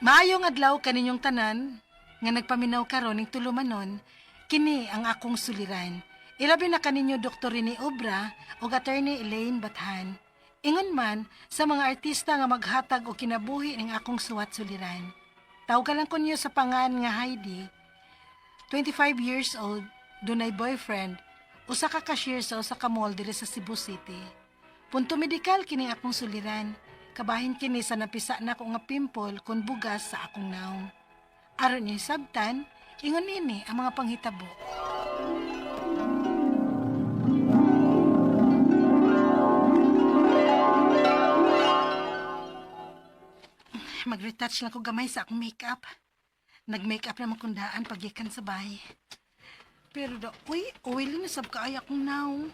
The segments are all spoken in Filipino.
Maayong adlaw kaninyong tanan, nga nagpaminaw karon ning tulumanon, kini ang akong suliran. Ilabi na kaninyo Dr. Rene Obra o Attorney Elaine Bathan. Ingon man sa mga artista nga maghatag o kinabuhi ning akong suwat suliran. Tawagalan ko niyo sa pangan nga Heidi, 25 years old, dunay boyfriend, usa ka cashier sa usa ka mall diri sa Cebu City. Punto medikal kini akong suliran. Kabahin kini sa napisa na ko nga pimple kon bugas sa akong naong. Aron niya sabtan, ingon ini ang mga panghitabo. Mag-retouch lang ko gamay sa akong makeup. Nag-makeup naman kundaan pagikan sa bahay. Pero oily na sab kaaya akong naong.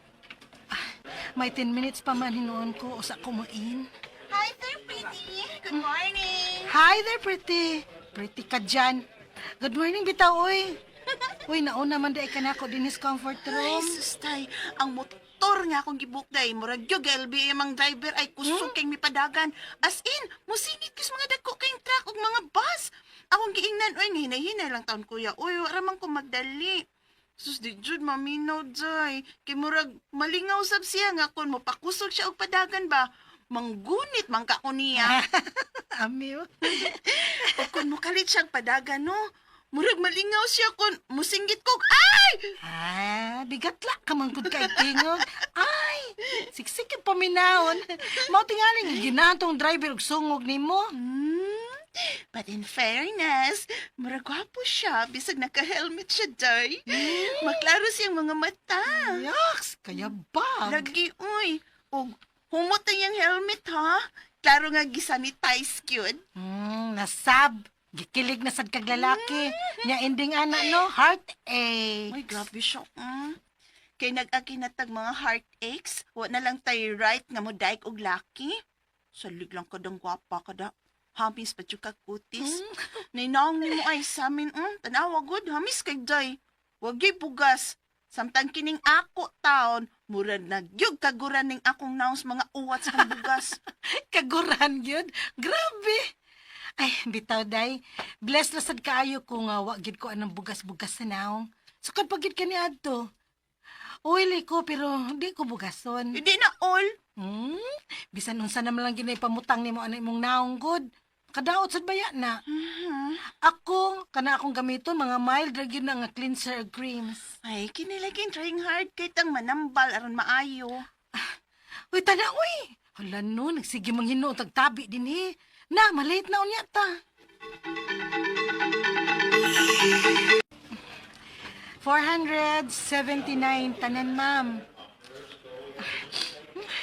May 10 minutes pa man hinuon ko usa kumuin. Hi there, pretty. Good morning. Hi there, pretty. Pretty ka dyan. Good morning, bitaw, oy. Uy, nauna man day ka na ako din his comfort Ay, room. sustay. Ang motor nga akong gibuk day. Murag yung LBM ang driver ay kusog kayong mipadagan. As in, musingit kis mga dagko kayong truck o mga bus. Akong giingnan, oy, hinay-hinay lang taon kuya. Uy, waramang ko magdali. Sus, di jud, maminaw, day. Kay murag malingaw sab siya nga kung mapakusog siya og padagan ba. Manggunit man ka ko niya. Amiw. O kung mukalit siyang padagan, no? Murag malingaw siya kung musinggit ko. Ay! Bigatla ka man gud kay tingog. Ay, siksik yung paminahon. Mao tingaling ginatong driver og sungog nimo. But in fairness, murag gwapo siya, bisag naka-helmet siya, day. Maklaro siyang mga mata. Yaks, kaya bag. Lagi, uy. O, humot na yung helmet, ha? Klaro nga gisanitize yun. Nasab. Gikilig na sad kag lalaki. Nya ending ana no, heartache. Ay, grabe siya. Kay nag-akinatag mga heartaches, wa na lang tayo right nga mo daig og laki. Salig lang kadang gwapa kada. Hamis pa yung kakutis. Ninang ni mo ay sa amin, tanawa good, hamis kay day. Wag yo'y bugas. Samtang kining ako taon, murad nagyog kaguran ning akong naos mga uwat sa bugas. Kaguran yun. Grabe. Ay, bitaw day. Blessed na sad kaayo ko nga wa gid ko anang bugas-bugas sa naong. Sukad pa gid kani adto. Uwili ko pero di ko bugason. Hindi na all. Bisan unsa naman lang ginay pamutang nimo ana imong naong good. Kadaot sad baya na. Ako kana akong gamiton mga mild ra gyud na nga cleanser creams. Ay, kinilaging trying hard kay tang manambal aron maayo. Uy, tana, uy! Hala no, nagsige manghino tagtabi din eh. Na, malate na unya ta. 479 tanan, ma'am.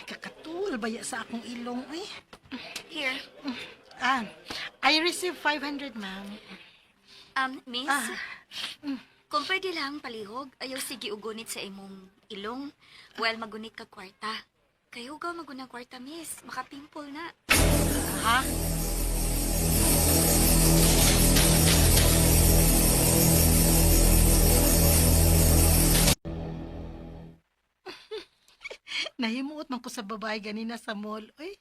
Kakatul baya sa akong ilong, eh. Here. I received 500, ma'am. Miss, kung pwede lang palihog, ayaw sige ugunit sa imong ilong. Well, magunit ka kwarta. Kayo ga magunang kwarta, miss. Makapimple na. Ha? Nahimuot man ko sa babae ganina sa mall. Uy,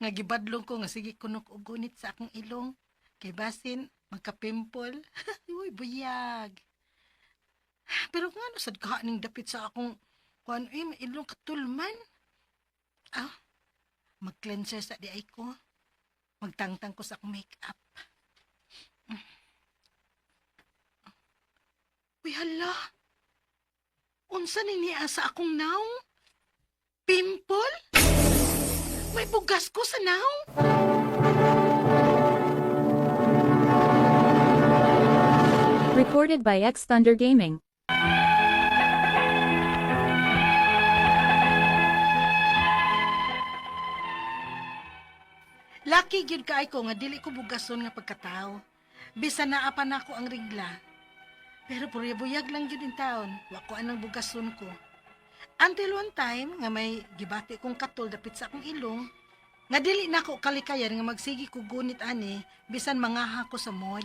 nga gibadlong ko nga sige kunok og gunit sa akong ilong. Kay basin, magka-pimple. Uy, buyag. Pero nga ano sad ka ning dapit sa akong kuan ilong katulman. Mag-cleanser sa di ay ko. Magtangtang ko sa akong makeup. Uy, hala. Unsa ni niya sa akong naong? Pimple? May bugas ko sa naong? Recorded by X Thunder Gaming. Lucky gyud kaay ko nga dili ko bugason nga pagkatao. Bisan naapan ako ang rigla. Pero puriyabuyag lang gyud in taon, wa ko anang bugason ko. Until one time nga may gibati kong katol dapit sa akong ilong, nga dili na ako kalikayan nga magsigi ko gunit ani bisan mangaha ko sa mall.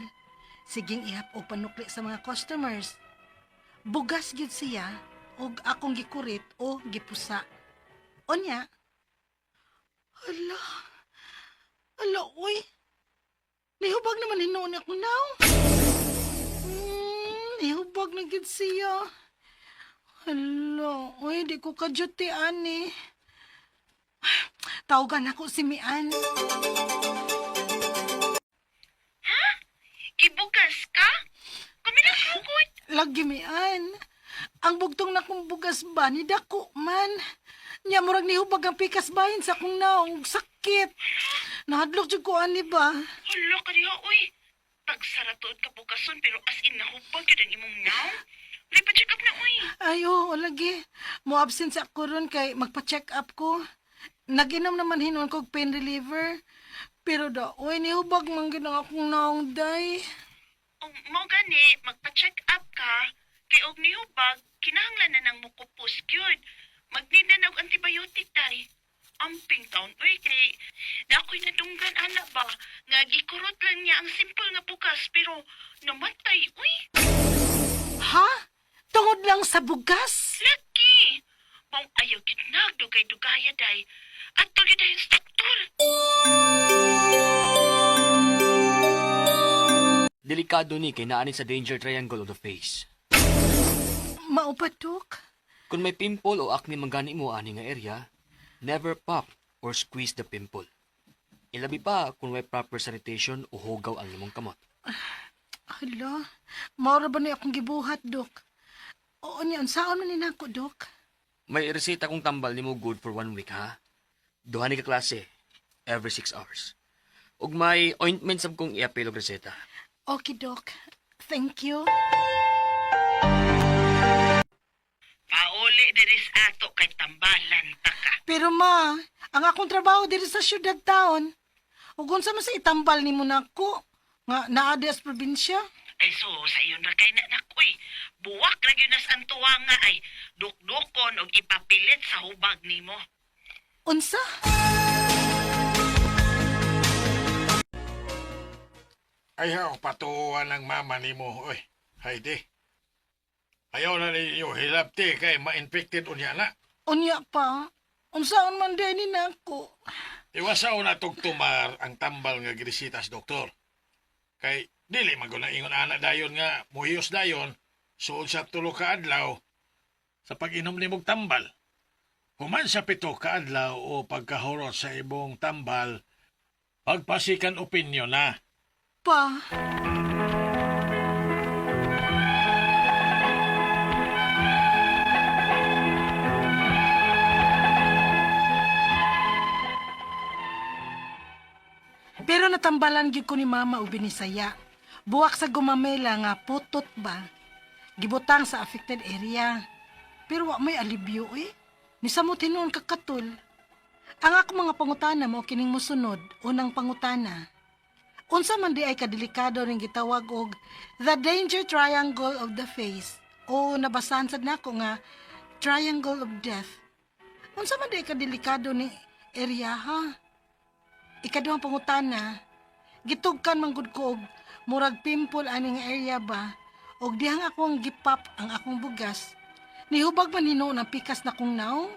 Siging ihap o panukli sa mga customers. Bugas gyud siya og akong gikurit o gipusa. Onya. Hala. Hala, uy. Nihubag naman hinuon ako now. Nihubag na gid siya. Hala, uy, di ko kadyuti, ani. Tawagan ako si Mian. Ibugas ka? Kami na sugod. Lagi, Mian. Ang bugtong na kong bugas ba, ni dako man. Nya murag nihubag ang pikas bahin sa kong naong sakit. Nahadlok jud ko, ani ba? Hala ka diha, uy. Tagsaratood ka bukason pero as in nahubag yun ang imong naw. May pa-check up na, uy. Ay, oo, lagi. Mo absent sa ako ron kay magpa-check up ko. Nag-inom naman hinon kog pain reliever. Pero da, uy, nihubag man gid ang akong naong day. Mo gani, magpa-check up ka. Kay og nihubag, kinahanglan na ng mukupos gyud. Mag-need na og antibiotic day. Amping taon, uy, kay nakoy nadunggan ana ba nga gikurot lang niya ang simple nga bugas pero namatay, uy. Ha? Tungod lang sa bugas? Laki! Mong ayaw gitnag, dugay-dugaya day. At tuloy day ang doktor. Delikado ni kay naani sa danger triangle of the face. Maupatok? Kung may pimple o acne manggani mo ani nga area, never pop or squeeze the pimple. Ilabi pa kung may proper sanitation o hugaw ang imong kamot. Hala, maura ba na akong gibuhat, Dok? Oo niya, saan man ninako, Dok? May reseta kong tambal nimo good for 1 week ha. Duha ni ka klase every 6 hours. Ug may ointment sab kong iapil og reseta. Okay, Dok. Thank you. Pauli diris ato kay tambalan ta ka. Pero ma, ang akong trabaho diri sa syudad taon. Ug unsa man sa itambal nimo nako nga naa di sa probinsya? Ay so, sa iyon ra kay na uy. Buwak ra gyud nas ang tuwa nga ay dukdukon og ipapilit sa hubag nimo. Unsa? Ayaw, patuwa ng mama ni mo. Oy, Heidi. Ayaw na ninyo hilapti kay ma-infected unya na. Unya pa. Unsaon man din ni nako? Iwasaw na tugtumar ang tambal nga grisitas, doktor. Kay dili maguna ingon anak dayon nga muhiyos dayon suod sa 3 ka adlaw sa pag-inom nimog tambal. Human sa 7 ka adlaw o pagkahurot sa ibong tambal, pagpasikan opinyon na. Pa. Pero natambalan gyud ko ni mama ug binisaya. Buwak sa gumamela nga putot ba. Gibutang sa affected area. Pero wa may alibyo eh. Nisamo tinuon kakatul. Ang ako mga pangutana mo kining mosunod, unang pangutana. Unsa man di ay kadelikado ring gitawag og the danger triangle of the face o nabasahan sad nako nga triangle of death. Unsa man di ay kadelikado ni area ha? Ikaduhang pangutana, gitugkan man gud ko og murag pimple aning area ba og dihang akong gipap ang akong bugas. Nihubag man hinuon ang pikas na kong naong?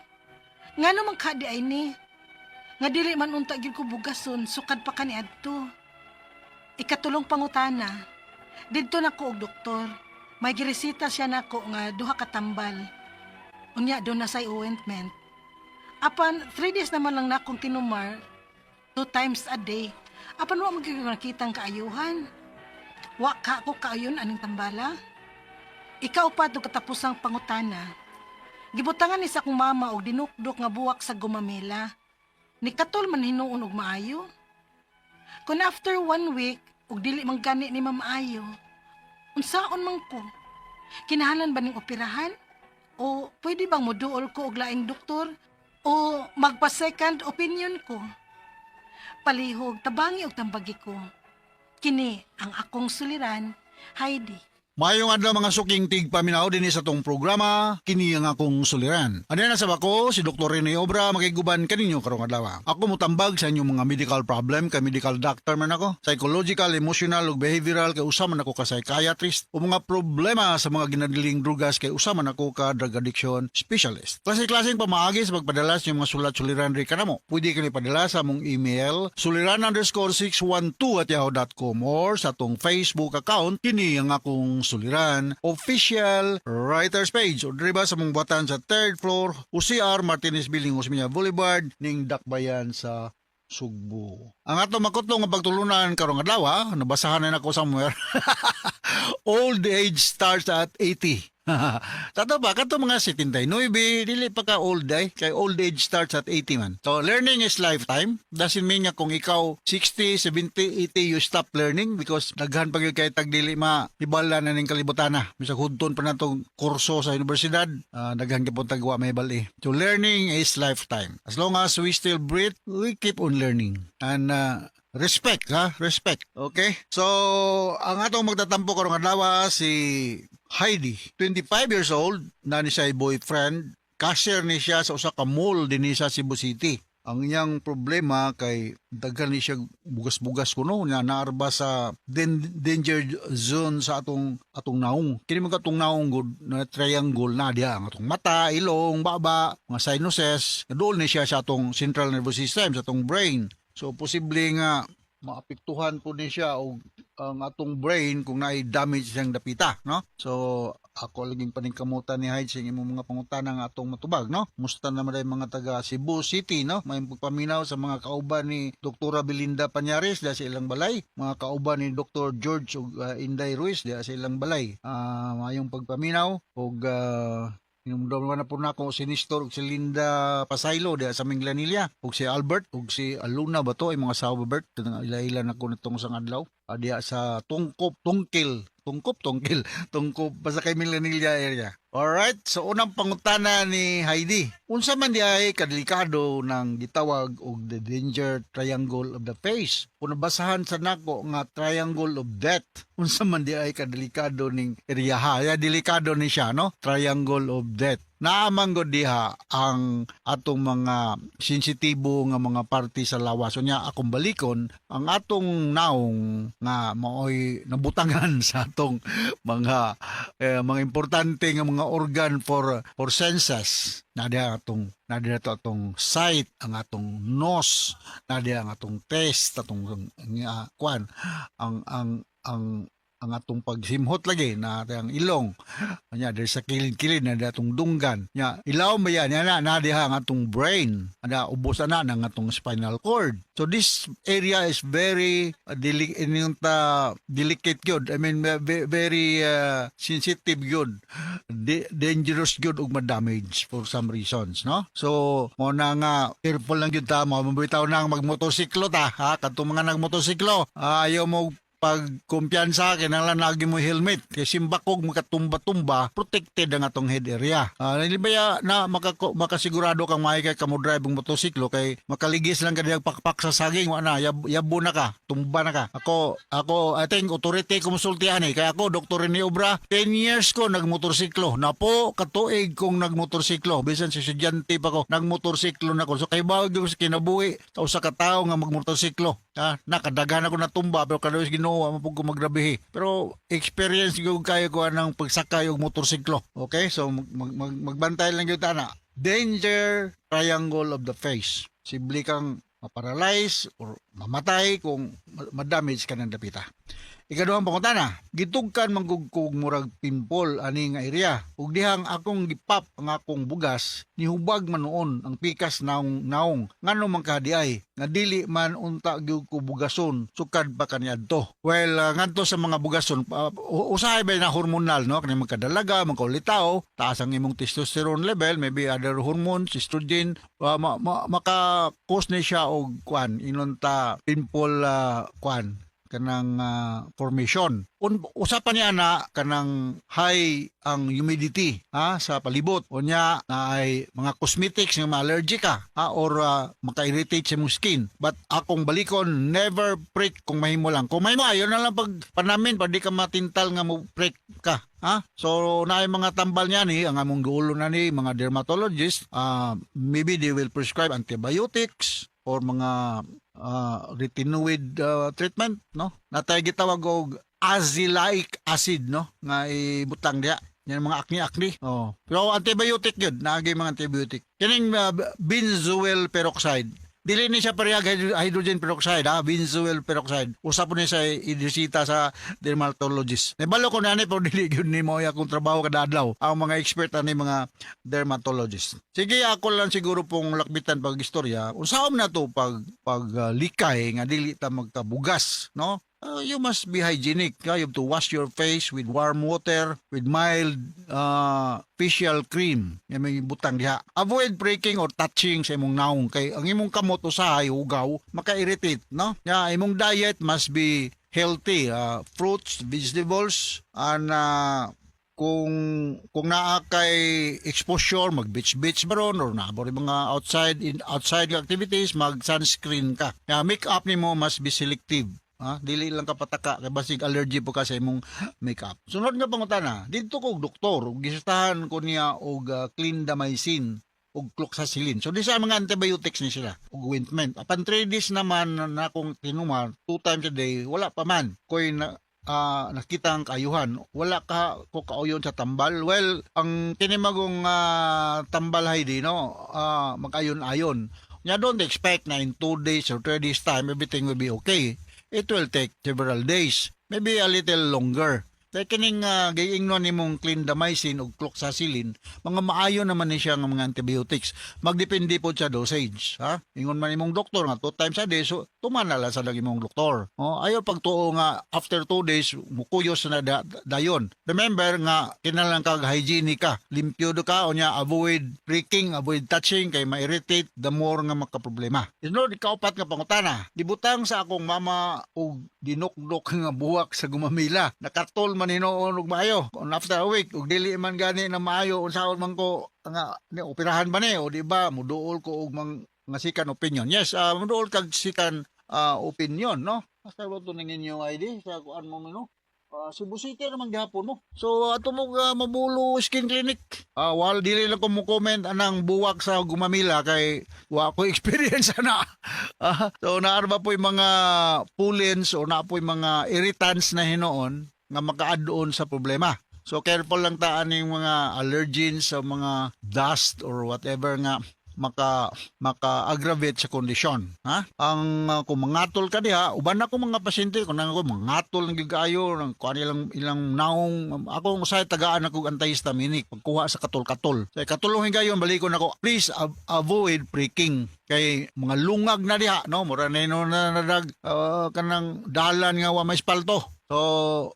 Ngano man ka di ay ni? Nga dili man unta gyud ko bugason sukad pa kaniadto. Ikatulong pangutana, didto na ko og doktor. May giresita siya nako nga duha ka tambal. Unya do na say ointment. Apan 3 days naman lang nakong tinumar, 2 times a day. Apan wa mo gyud nakitang kaayuhan. Wa ka ko kaayon aning tambala. Ikaw pa to katapusang pangutana. Gibutangan ni sa akong mama og dinukdok nga buwak sa gumamela. Nikatol man hinuon og maayo. Kung after 1 week, ug dili man gani ni mamaayo, unsaon man ko? Kinahanglan ba ning operahan? O pwede bang moduol ko og laing doktor? O magpa-second opinion ko? Palihog, tabangi og tambagi ko. Kini ang akong suliran, Heidi. Mayong adlaw mga suking tigpaminaw din sa tong programa, kini ang akong suliran. Ano na sa bako, si Dr. Rene Obra, makiguban kaninyo karong adlaw. Ako mutambag sa inyong mga medical problem, kay medical doctor man ako, psychological, emotional, ug behavioral, kay usaman ako ka psychiatrist, o mga problema sa mga ginadiling drugas, kay usaman ako ka drug addiction specialist. Klase-klaseng pamaagi sa pagpadala sa mga sulat-suliran rin kanamo. Pwede kayo ipadala sa mong email, suliran_612@yahoo.com or sa tong Facebook account, kini ang akong suliran official writers page o driba sa mong buhatan sa 3rd floor UCR Martinez Building Osmeña Boulevard ning Dakbayan sa Sugbo. Ang ato makutlo nga pagtulunan karong adlaw, nabasahan na nako somewhere. Old age starts at 80. Tato ba kato mga 79 dili pa ka old ay kay old age starts at 80 man. So learning is lifetime. Doesn't mean nga kung ikaw 60, 70, 80 you stop learning because daghan pa gyud kay tagdili ibala na ning kalibutan na. Bisag hudton pa natong kurso sa universidad, daghan gyud tagwa may bali. So learning is lifetime. As long as we still breathe, we keep on learning. And respect, ha? Respect. Okay? So, ang atong magtatampo karong adlaw si Heidi, 25 years old, na ni siya boyfriend, cashier ni siya sa usa ka mall dinhi sa Cebu City. Ang iyang problema kay daghan ni siya bugas-bugas kuno na naarba sa danger zone sa atong naong. Kini mga atong naong good na triangle na diha ang atong mata, ilong, baba, mga sinuses. Dool ni siya sa atong central nervous system, sa atong brain. So posible nga maapektuhan po din siya o ang atong brain kung naay damage siyang dapita, no? So ako laging paningkamutan ni Hyde sa imong mga pangutana nga atong matubag, no? Musta naman ay mga taga Cebu City, no? May pagpaminaw sa mga kauban ni Dr. Belinda Pañares da sa ilang balay, mga kauban ni Dr. George ug Inday Ruiz da sa ilang balay. Mayong pagpaminaw ug Inumdum na po na ako si Nestor ug si Linda Pasaylo diya sa Minglanilla ug si Albert ug si Aluna ba to ay mga sawa Albert ila-ila na ko nitong sang adlaw diya sa Tungkop basta kay Minglanilla area. Alright, so unang pangutana ni Heidi. Unsa man di ay kadelikado ng gitawag og the danger triangle of the face? Kung nabasahan sa nako nga triangle of death, unsa man di ay kadelikado ning area ya delikado ni siya, no? Triangle of death. Naamang gud diha ang atong mga sensitibo nga mga parte sa lawas. So niya akong balikon ang atong naong nga maoy nabutangan sa atong mga importante nga mga organ for senses. Nadiya atong sight, ang atong nose, nadiya ang atong taste, atong ang atong pagsimhot lagi na ang ilong nya der sa kilid-kilid na atong dunggan nya ilaw ba yan na diha ang atong brain ana ubos na ng atong spinal cord. So this area is very delicate good. I mean very sensitive good, dangerous good ug ma-damage for some reasons, no? So mo na nga careful lang gyud ta, mabitaw nang magmotorsiklo ta, ha? Kadtong mga nagmotorsiklo ayaw mo pagkumpiyansa kinahanglan lagi mo helmet kasi bakog makatumba-tumba protected ang atong head area. Nilibaya na makasigurado kang maay kay kamo drive ng motorsiklo kay makaligis lang kada pakpak sa saging wa na yabo na ka, tumba na ka. Ako I think authority kumonsultihan kay ako Dr. Rene Obra 10 years ko nagmotorsiklo. Napo katuig kong nagmotorsiklo bisan si estudyante pa ko nagmotorsiklo na ko. So kay bawag ko sa kinabuhi sa usa ka tawo nga magmotorsiklo. Nakadaghan ako na tumba pero kada ginawa mapug ko magrabihi. Pero experience ko kayo ko ng pagsakay og motorsiklo. Okay? So magbantay lang gyud ana. Danger triangle of the face. Simple kang maparalyze or mamatay kung madamage ka ng dapita. Ikaduhang pangutana, gitugkan manggugkog murag pimpol ani nga area. Ug dihang akong gipap ang akong bugas, nihubag man noon ang pikas naong ngano man kadiay nga dili man unta gyud ko bugason sukad pa kaniadto. Well, ngadto sa mga bugason usahay ba na hormonal, no? Kani magkadalaga, magkaulitaw, taas ang imong testosterone level, maybe other hormones, estrogen, maka-cause ni siya og inunta pimple kanang formation. Usapan niya na kanang high ang humidity sa palibot. Unya na ay mga cosmetics nga allergic ka or maka-irritate sa mong skin. But akong balikon, never prick kung mahimo lang. Kung mahimo, ayun na lang pag panamin, pa di ka matintal nga mo prick ka. So na mga tambal niya ni ang among duulo na ni mga dermatologist, maybe they will prescribe antibiotics or mga retinoid treatment, no? Natay gitawag og azelaic acid, no? Nga ibutang diya. Yan mga acne-acne. Pero antibiotic yun. Naagay mga antibiotic. Kining benzoyl peroxide. Dili ni siya parehag hydrogen peroxide, benzoyl peroxide. Usa po ni sa idisita sa dermatologist. Nabalo ko na ni pero dili gyud ni mo akong trabaho kada adlaw ang mga expert ani mga dermatologist. Sige, ako lang siguro pong lakbitan pag istorya. Unsaon na to pag likay nga dili ta magkabugas, no? You must be hygienic. You have to wash your face with warm water, with mild facial cream. Yan may butang diha. Avoid breaking or touching sa imong naong. Kay ang imong kamot usahay, ugaw, maka-irritate, no? Imong diet must be healthy. Fruits, vegetables, and kung naa kay exposure, mag beach baron or naabot mga outside activities, mag sunscreen ka. Make-up nimo must be selective. Dili lang kapataka kay basig allergy po ka sa imong makeup. Sunod nga pangutana, dito ko doktor ug gisustahan ko niya og clindamycin ug cloxacillin. So di sa mga antibiotics ni sila ug ointment. Apan 3 days naman na akong tinuma 2 times a day, wala pa man koy nakita ang kaayuhan. Wala ka ko kauyon sa tambal. Well, ang kinimagong tambal Heidi, no, mag-ayon-ayon. Don't expect na in 2 days or 3 days time everything will be okay. It will take several days, maybe a little longer. Kaya kining gayingnon nimong clindamycin o cloxacillin, mga maayo naman ni siya ng mga antibiotics. Magdepende po sa dosage. Ingon man imong doktor nga 2 times a day, so tuman na lang sa lagi mong doktor. Ayaw pagtuo nga after 2 days, mukuyos na dayon. Remember nga, kinalang kag hygienic ka. Limpyo do ka, o niya, avoid pricking, avoid touching, kay ma-irritate, the more nga makaproblema. Isunod, ikaupat nga pangutana. Dibutang sa akong mama o dinukdok nga buwak sa gumamila. Nakartol man hinoon og maayo. Kung after a week ug dili man gani na maayo unsaon man ko nga operahan ba ni o di ba muduol ko og mga sikan opinion. Yes, muduol kag sikan opinion, no? Asa ba to ning inyo ID sa kuan mo no? Cebu City naman gihapon mo. So ato mo mabulo skin clinic. While dili lang ko mo comment anang buwak sa gumamila kay wa ko experience na. So naa ba po yung mga pollens o naa po yung mga irritants na hinoon nga maka-add-on sa problema. So careful lang taan yung mga allergens sa mga dust or whatever nga maka-aggravate sa kondisyon. Ang kung mangatol ka diha, uban na ko mga pasyente kung nang ko mangatol ng gigayo ng kuan ilang naong ako usay tagaan ako antihistaminic pagkuha sa katol-katol. Sa katulong gayon balikon ako, please avoid pricking kay mga lungag na diha, no, mura na nadag kanang dalan nga wa may espalto. So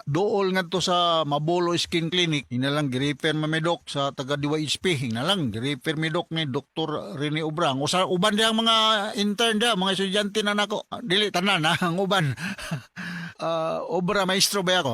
dool nga to sa Mabulo Skin Clinic, hinalang gi-refer mamedok sa taga DYHP, hinalang gi-refer medok ni Dr. Rene Obrang. Uban diyang mga intern dia, mga estudyante na nako. Dili tanan ang uban. Obra maestro ba ako,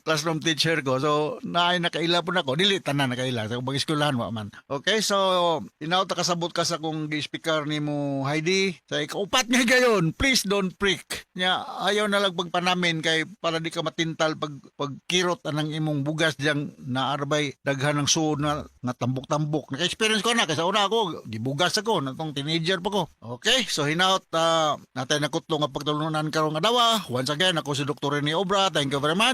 classroom teacher ko. So naay nakaila po nako, dili tanan nakaila sa ubang eskwelahan wa man. Okay, so inaw ta kasabot ka sa kung gi-speaker nimo Heidi. Sa ikaupat nga gayon, please don't prick. Ayaw na lang pagpanamin kay para di ka matintal pagkirot anang imong bugas diyang naarbay daghan ng suod na tambok-tambok. Naka-experience ko na kasi una ako gibugas ako natong teenager pa ko. Okay, so hinaut natin nakutlo nga pagtulunan karong adlaw. Once again, ako si Dr. Rene Obra. Thank you very much.